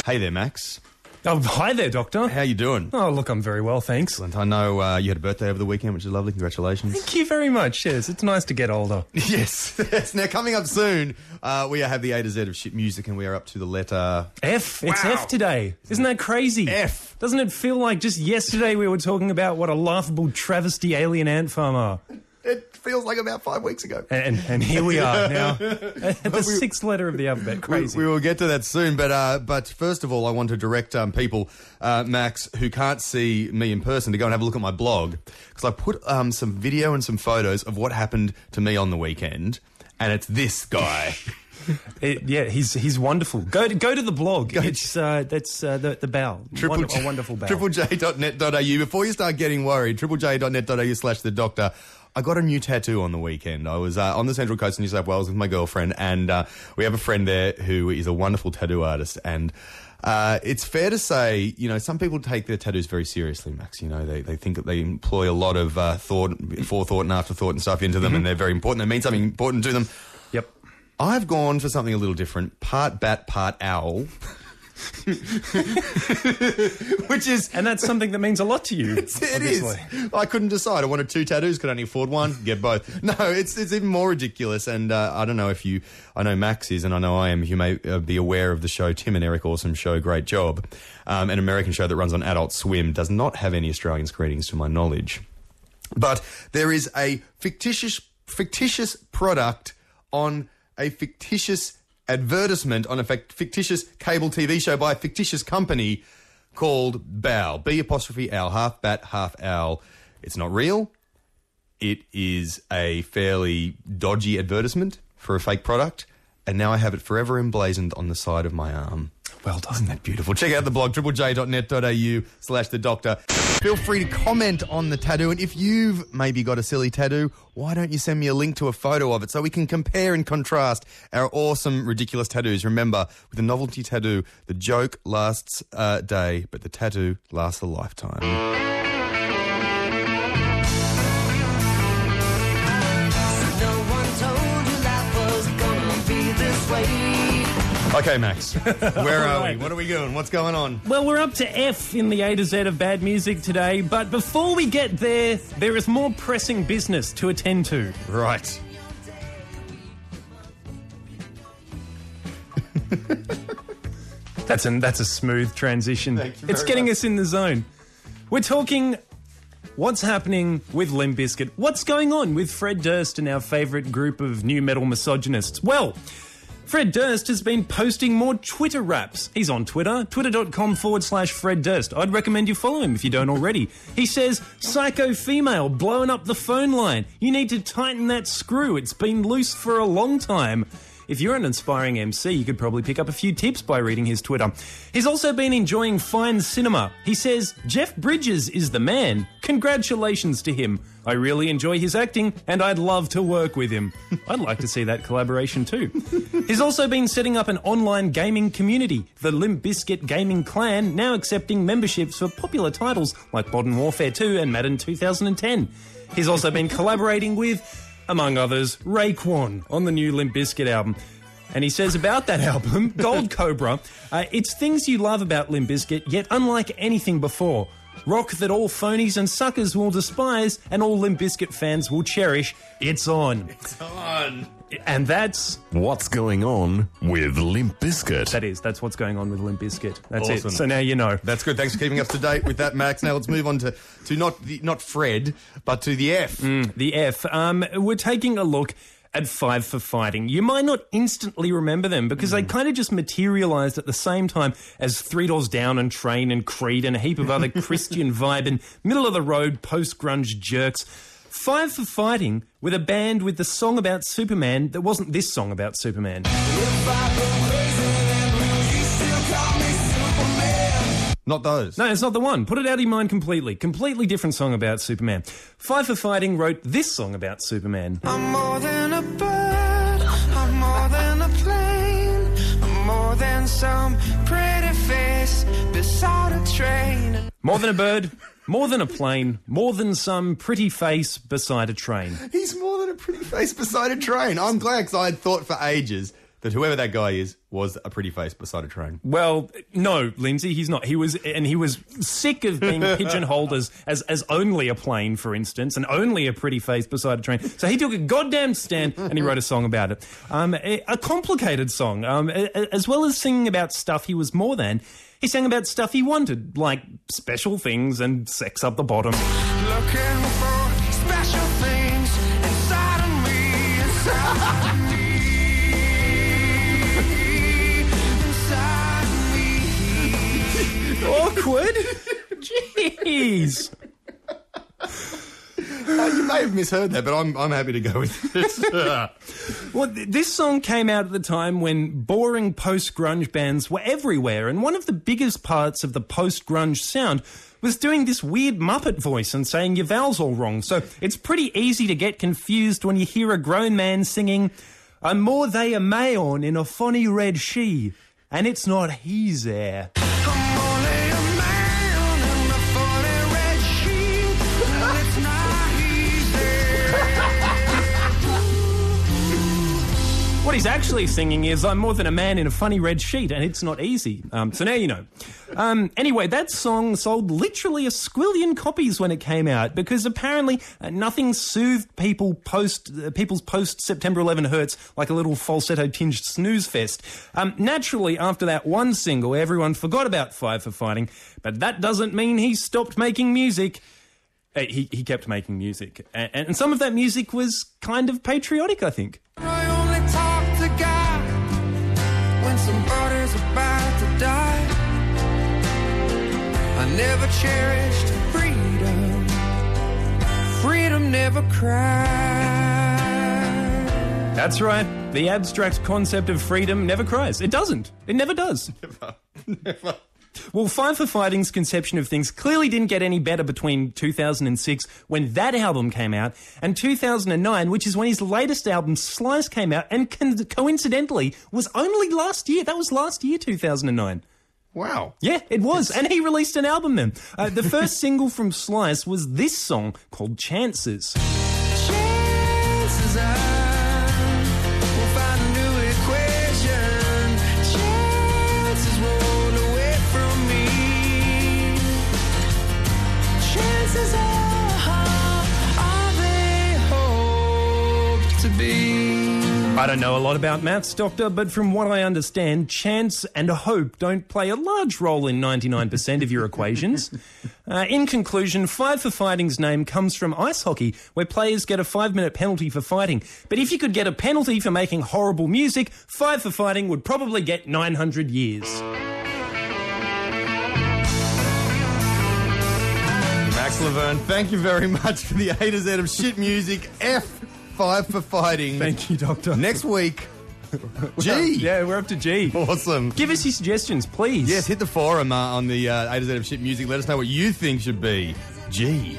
Hey there, Max. Oh, hi there, Doctor. How you doing? Oh, look, I'm very well, thanks. Excellent. I know you had a birthday over the weekend, which is lovely. Congratulations. Thank you very much. Yes, it's nice to get older. Yes. Now, coming up soon, we have the A to Z of shit music, and we are up to the letter... F. It's F today. Isn't that crazy? F. Doesn't it feel like just yesterday we were talking about what a laughable travesty alien ant farm are? It feels like about 5 weeks ago. And here we are now at the sixth letter of the alphabet. Crazy. We will get to that soon, but first of all, I want to direct people, Max, who can't see me in person, to go and have a look at my blog, because I put some video and some photos of what happened to me on the weekend, and it's this guy. He's wonderful. Go to the blog. That's the bow. A wonderful bow. triplej.net.au. Before you start getting worried, triplej.net.au/the doctor. I got a new tattoo on the weekend. I was on the Central Coast of New South Wales with my girlfriend, and we have a friend there who is a wonderful tattoo artist. And it's fair to say, some people take their tattoos very seriously, Max. They think that they employ a lot of forethought and afterthought and stuff into them, and they're very important. They mean something important to them. Yep. I've gone for something a little different. Part bat, part owl. Which is... And that's something that means a lot to you. It is. I couldn't decide. I wanted 2 tattoos, could only afford one, get both. No, it's even more ridiculous, and I don't know if you... I know Max is, and I know I am. You may be aware of the show Tim and Eric Awesome Show, great job. An American show that runs on Adult Swim, does not have any Australian screenings to my knowledge. But there is a fictitious product on a fictitious advertisement on a fictitious cable TV show by a fictitious company called BOW. B''owl, half bat, half owl. It's not real. It is a fairly dodgy advertisement for a fake product, and now I have it forever emblazoned on the side of my arm. Well done. Isn't that beautiful? Check out the blog, triplej.net.au/the doctor. Feel free to comment on the tattoo, and if you've maybe got a silly tattoo, why don't you send me a link to a photo of it so we can compare and contrast our awesome, ridiculous tattoos. Remember, with a novelty tattoo, the joke lasts a day, but the tattoo lasts a lifetime. Okay, Max, where are we? What are we doing? What's going on? Well, we're up to F in the A to Z of bad music today, but before we get there, there is more pressing business to attend to. Right. That's a smooth transition. It's getting us in the zone. We're talking what's happening with Limp Bizkit. What's going on with Fred Durst and our favourite group of new metal misogynists? Well, Fred Durst has been posting more Twitter raps. He's on Twitter, twitter.com/Fred Durst. I'd recommend you follow him if you don't already. He says, psycho female blowing up the phone line. You need to tighten that screw. It's been loose for a long time. If you're an aspiring MC, you could probably pick up a few tips by reading his Twitter. He's also been enjoying fine cinema. He says, Jeff Bridges is the man. Congratulations to him. I really enjoy his acting, and I'd love to work with him. I'd like to see that collaboration too. He's also been setting up an online gaming community, the Limp Bizkit Gaming Clan, now accepting memberships for popular titles like Modern Warfare 2 and Madden 2010. He's also been collaborating with, among others, Raekwon on the new Limp Bizkit album. And he says about that album, Gold Cobra, it's things you love about Limp Bizkit, yet unlike anything before. Rock that all phonies and suckers will despise and all Limp Bizkit fans will cherish. It's on. It's on. And that's... What's going on with Limp Bizkit? That's what's going on with Limp Bizkit. That's awesome. it. So now you know. That's good. Thanks for keeping us to date with that, Max. Now let's move on to not Fred, but to the F. The F. We're taking a look at Five for Fighting. You might not instantly remember them because they kind of just materialised at the same time as Three Doors Down and Train and Creed and a heap of other Christian vibe and middle-of-the-road post-grunge jerks. Five for Fighting with a band with the song about Superman that wasn't this song about Superman. Not those. No, it's not the one. Put it out of your mind completely. Completely different song about Superman. Five for Fighting wrote this song about Superman. I'm more than a bird, I'm more than a plane, I'm more than some pretty face beside a train. More than a bird, more than a plane, more than some pretty face beside a train. He's more than a pretty face beside a train. I'm glad, because I had thought for ages that whoever that guy is was a pretty face beside a train. Well, no, Lindsay, he's not. He was sick of being pigeonholed as only a plane, for instance, and only a pretty face beside a train. So he took a goddamn stand and he wrote a song about it. A complicated song. As well as singing about stuff he was more than, he sang about stuff he wanted, like special things and sex up the bottom. Looking for special things inside of me, inside of me, inside of me. Awkward. Jeez. You may have misheard that, but I'm happy to go with it. Well, this song came out at the time when boring post-grunge bands were everywhere, and one of the biggest parts of the post-grunge sound was doing this weird Muppet voice and saying your vowels all wrong. So it's pretty easy to get confused when you hear a grown man singing, "I'm more they a mayon in a funny red she, and it's not he's there." I'm only a man in a funny red sheet, and it's not easy. What he's actually singing is, "I'm more than a man in a funny red sheet, and it's not easy." So now you know. Anyway, that song sold literally a squillion copies when it came out because apparently nothing soothed people's post-September 11 hurts like a little falsetto-tinged snooze fest. Naturally, after that one single, everyone forgot about Five for Fighting, but that doesn't mean he stopped making music. He kept making music, and some of that music was kind of patriotic, I think. I only talk to God when somebody's about to die. I never cherished freedom. Freedom never cried. That's right. The abstract concept of freedom never cries. It doesn't. It never does. Never. Well, Five for Fighting's conception of things clearly didn't get any better between 2006, when that album came out, and 2009, which is when his latest album, Slice, came out, and coincidentally was only last year. That was last year, 2009. Wow. Yeah, it was. And he released an album then. The first single from Slice was this song called Chances. Chances are we'll find a new equation. Chances roll away from me. Chances are they hope to be. I don't know a lot about maths, Doctor, but from what I understand, chance and hope don't play a large role in 99% of your equations. In conclusion, Five for Fighting's name comes from ice hockey, where players get a 5-minute penalty for fighting. But if you could get a penalty for making horrible music, Five for Fighting would probably get 900 years. Max Laverne, thank you very much for the A to Z of shit music. Five for Fighting. Thank you, Doctor. Next week, G. Yeah, we're up to G. Awesome. Give us your suggestions, please. Yes, hit the forum on the A to Z of shit music. Let us know what you think should be G.